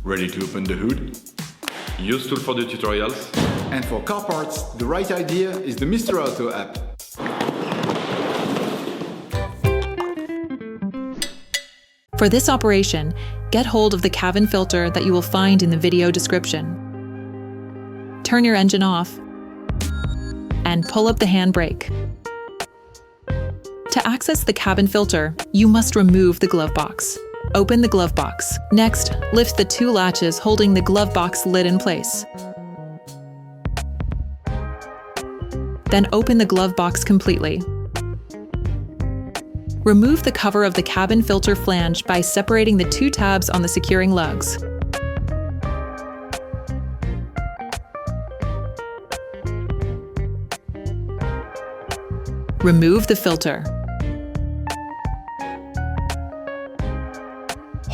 Ready to open the hood? Usetool for the tutorials. And for car parts, the right idea is the Mr. Auto app. For this operation, get hold of the cabin filter that you will find in the video description. Turn your engine off and pull up the handbrake. To access the cabin filter, you must remove the glove box. Open the glove box. Next, lift the two latches holding the glove box lid in place. Then open the glove box completely. Remove the cover of the cabin filter flange by separating the two tabs on the securing lugs. Remove the filter.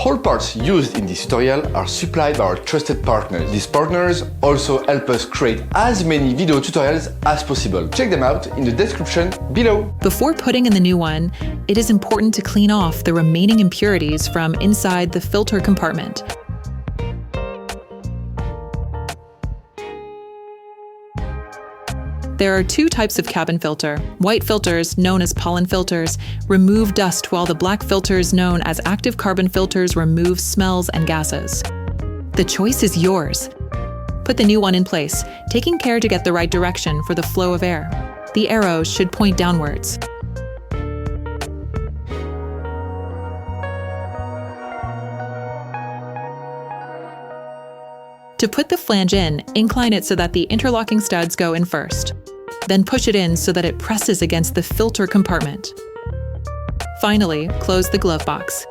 All parts used in this tutorial are supplied by our trusted partners. These partners also help us create as many video tutorials as possible. Check them out in the description below. Before putting in the new one, it is important to clean off the remaining impurities from inside the filter compartment. There are two types of cabin filter. White filters, known as pollen filters, remove dust, while the black filters, known as active carbon filters, remove smells and gases. The choice is yours. Put the new one in place, taking care to get the right direction for the flow of air. The arrows should point downwards. To put the flange in, incline it so that the interlocking studs go in first. Then push it in so that it presses against the filter compartment. Finally, close the glove box.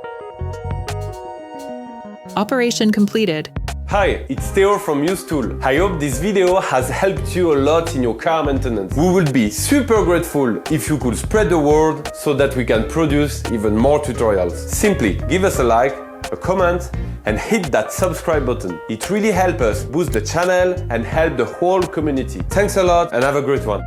Operation completed. Hi, it's Theo from Usetool. I hope this video has helped you a lot in your car maintenance. We would be super grateful if you could spread the word so that we can produce even more tutorials. Simply give us a like, a comment, and hit that subscribe button. It really helps us boost the channel and help the whole community. Thanks a lot and have a great one.